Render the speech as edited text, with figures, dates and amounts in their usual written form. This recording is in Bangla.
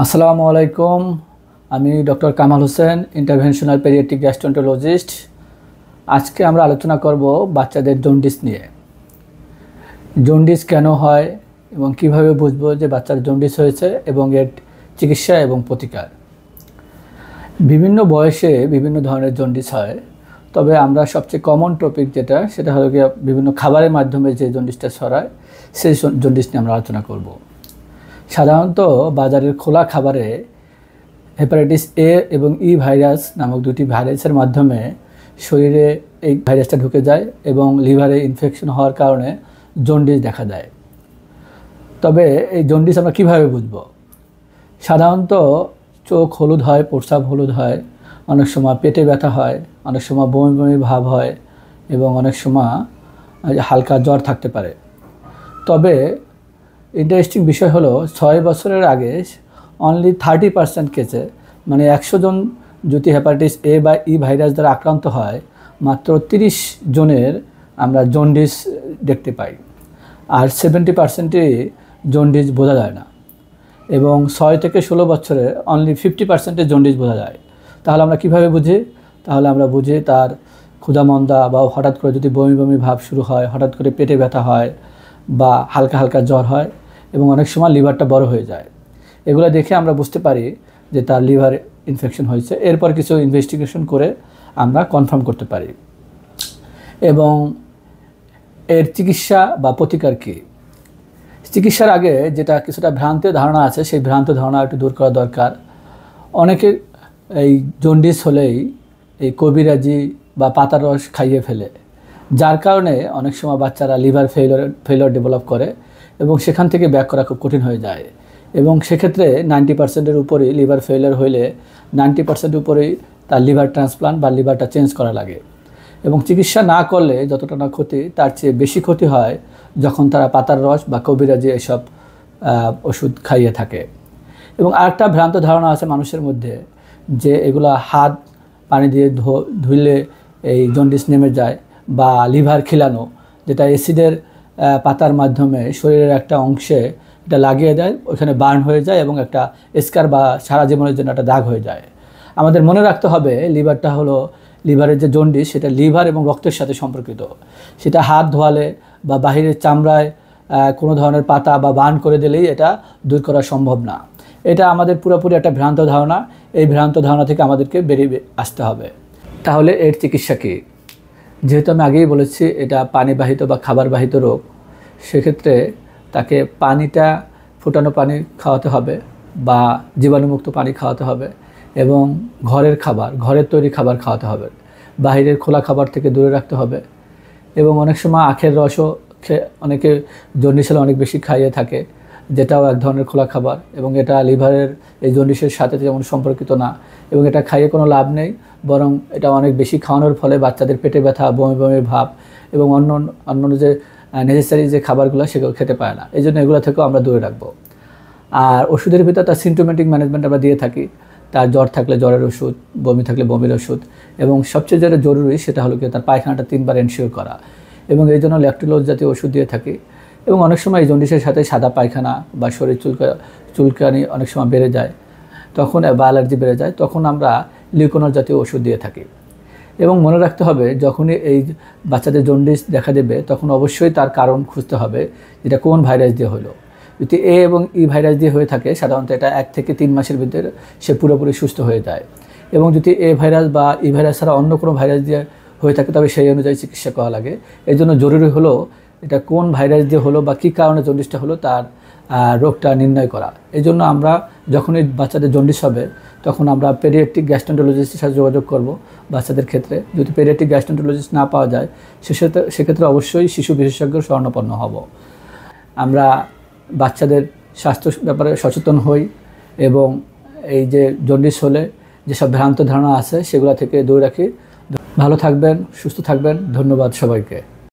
আসসালামু আলাইকুম। আমি doctor Kamal Hossain, interventional paediatric gastroenterologist. আজকে আমরা আলোচনা করব বাচ্চাদের জন্ডিস নিয়ে। জন্ডিস কেন হয় এবং কিভাবে বুঝবো যে বাচ্চার জন্ডিস হয়েছে এবং এর চিকিৎসা এবং প্রতিকার। বিভিন্ন বয়সে বিভিন্ন ধরনের জন্ডিস হয়, তবে আমরা সবচেয়ে কমন টপিক সেটা হলো গিয়ে বিভিন্ন খাবারের মাধ্যমে যে জন্ডিসটা ছড়ায় সেই জন্ডিস নিয়ে আমরা আলোচনা করব। সাধারণত বাজারের খোলা খাবারে হেপাটাইটিস এ এবং ই ভাইরাস নামক দুটি ভাইরাসের মাধ্যমে শরীরে এই ভাইরাসটা ঢুকে যায় এবং লিভারে ইনফেকশন হওয়ার কারণে জন্ডিস দেখা দেয়। তবে এই জন্ডিস আমরা কীভাবে বুঝব? সাধারণত চোখ হলুদ হয়, প্রস্রাব হলুদ হয়, অনেক সময় পেটে ব্যথা হয়, অনেক সময় বমি বমি ভাব হয় এবং অনেক সময় হালকা জ্বর থাকতে পারে। তবে ইন্টারেস্টিং বিষয় হলো 6 বছরের আগে অনলি 30% কেসে, মানে 100 জন যদি হেপাটাইটিস এ বা ই ভাইরাস দ্বারা আক্রান্ত হয়, মাত্র 30 জনের আমরা জন্ডিস দেখতে পাই। আর 70%ই জন্ডিস বোঝা যায় না এবং 6 থেকে 16 বছরে অনলি 50% জন্ডিস বোঝা যায়। তাহলে আমরা কিভাবে বুঝি? তাহলে আমরা বুঝি তার ক্ষুধামন্দা বা হঠাৎ করে যদি বমি বমি ভাব শুরু হয়, হঠাৎ করে পেটে ব্যথা হয় বা হালকা হালকা জ্বর হয় এবং অনেক সময় লিভারটা বড় হয়ে যায়। এগুলো দেখে আমরা বুঝতে পারি যে তার লিভার ইনফেকশন হয়েছে। এরপর কিছু ইনভেস্টিগেশন করে আমরা কনফার্ম করতে পারি। এবং এর চিকিৎসা বা প্রতিকার কী? চিকিৎসার আগে যেটা কিছুটা ভ্রান্ত ধারণা আছে, সেই ভ্রান্ত ধারণা একটু দূর করা দরকার। অনেকে এই জন্ডিস হলেই এই কবিরাজি বা পাতার রস খাইয়ে ফেলে, যার কারণে অনেক সময় বাচ্চারা লিভার ফেলিওর ডেভেলপ করে এবং সেখান থেকে ব্যাক করা খুব কঠিন হয়ে যায়। এবং সেক্ষেত্রে 90%-এর উপরেই লিভার ফেলিওর হইলে 90% উপরেই তার লিভার ট্রান্সপ্লান্ট বা লিভারটা চেঞ্জ করা লাগে। এবং চিকিৎসা না করলে যতটা না ক্ষতি, তার চেয়ে বেশি ক্ষতি হয় যখন তারা পাতার রস বা কবিরাজি এসব ওষুধ খাইয়ে থাকে। এবং আরেকটা ভ্রান্ত ধারণা আছে মানুষের মধ্যে যে এগুলা হাত পানি দিয়ে ধুইলে এই জন্ডিস নেমে যায়, বা লিভার খিলানো, যেটা অ্যাসিডের পাতার মাধ্যমে শরীরের একটা অংশে এটা লাগিয়ে দেয়, ওখানে বার্ন হয়ে যায় এবং একটা স্কার বা সারা জীবনের জন্য একটা দাগ হয়ে যায়। আমাদের মনে রাখতে হবে লিভারটা হলো, লিভারের যে জন্ডিস সেটা লিভার এবং রক্তের সাথে সম্পর্কিত। সেটা হাত ধোয়ালে বা বাহিরের চামড়ায় কোনো ধরনের পাতা বা বার্ন করে দিলেই এটা দূর করা সম্ভব না। এটা আমাদের পুরোপুরি একটা ভ্রান্ত ধারণা। এই ভ্রান্ত ধারণা থেকে আমাদেরকে বেরিয়ে আসতে হবে। তাহলে এর চিকিৎসা কী? যেহেতু আমি আগেই বলেছি এটা পানিবাহিত বা খাবারবাহিত রোগ, সেক্ষেত্রে তাকে পানিটা ফুটানো পানি খাওয়াতে হবে বা জীবাণুমুক্ত পানি খাওয়াতে হবে এবং ঘরের খাবার, ঘরের তৈরি খাবার খাওয়াতে হবে। বাইরের খোলা খাবার থেকে দূরে রাখতে হবে। এবং অনেক সময় আখের রসও অনেকে জন্ডিস হলে অনেক বেশি খাইয়ে থাকে, যেটাও এক ধরনের খোলা খাবার এবং এটা লিভারের এই জন্ডিসের সাথে যেমন সম্পর্কিত না এবং এটা খাইয়ে কোনো লাভ নেই, বরং এটা অনেক বেশি খাওয়ানোর ফলে বাচ্চাদের পেটে ব্যথা, বমি বমি ভাব এবং অন্য যে নেসেসারি যে খাবারগুলো সেগুলো খেতে পায় না। এই জন্য এগুলো থেকেও আমরা দূরে রাখবো। আর ওষুধের ভিতর তার সিমটোমেটিক ম্যানেজমেন্ট আমরা দিয়ে থাকি। তার জ্বর থাকলে জ্বরের ওষুধ, বমি থাকলে বমির ওষুধ, এবং সবচেয়ে যেটা জরুরি সেটা হলো কি তার পায়খানাটা 3 বার এনশিওর করা, এবং এই জন্য ল্যাকটোলোজ জাতীয় ওষুধ দিয়ে থাকি। এবং অনেক সময় এই জন্ডিসের সাথে সাদা পায়খানা বা শরীর চুলকানি অনেক সময় বেড়ে যায়, তখন বা অ্যালার্জি বেড়ে যায়, তখন আমরা লিউকোনল জাতীয় ওষুধ দিয়ে থাকি। এবং মনে রাখতে হবে যখনই এই বাচ্চাদের জন্ডিস দেখা দেবে তখন অবশ্যই তার কারণ খুঁজতে হবে, যেটা কোন ভাইরাস দিয়ে হলো। যদি এ এবং ই ভাইরাস দিয়ে হয়ে থাকে, সাধারণত এটা 1 থেকে 3 মাসের ভিতরে সে পুরোপুরি সুস্থ হয়ে যায়। এবং যদি এ ভাইরাস বা ই ভাইরাস ছাড়া অন্য কোনো ভাইরাস দিয়ে হয়ে থাকে, তবে সেই অনুযায়ী চিকিৎসা করা লাগে। এই জন্য জরুরি হলো এটা কোন ভাইরাস দিয়ে হলো বা কী কারণে জন্ডিসটা হলো তার রোগটা নির্ণয় করা। এই জন্য আমরা যখনই বাচ্চাদের জন্ডিস হবে তখন আমরা পেডিয়াট্রিক গ্যাস্ট্রোএন্টারোলজিস্টের সাথে যোগাযোগ করব। বাচ্চাদের ক্ষেত্রে যদি পেডিয়াট্রিক গ্যাস্ট্রোএন্টারোলজিস্ট না পাওয়া যায়, সেক্ষেত্রে অবশ্যই শিশু বিশেষজ্ঞর শরণাপন্ন হব। আমরা বাচ্চাদের স্বাস্থ্য ব্যাপারে সচেতন হই এবং এই যে জন্ডিস হলে যেসব ভ্রান্ত ধারণা আছে সেগুলো থেকে দূরে রাখি। ভালো থাকবেন, সুস্থ থাকবেন। ধন্যবাদ সবাইকে।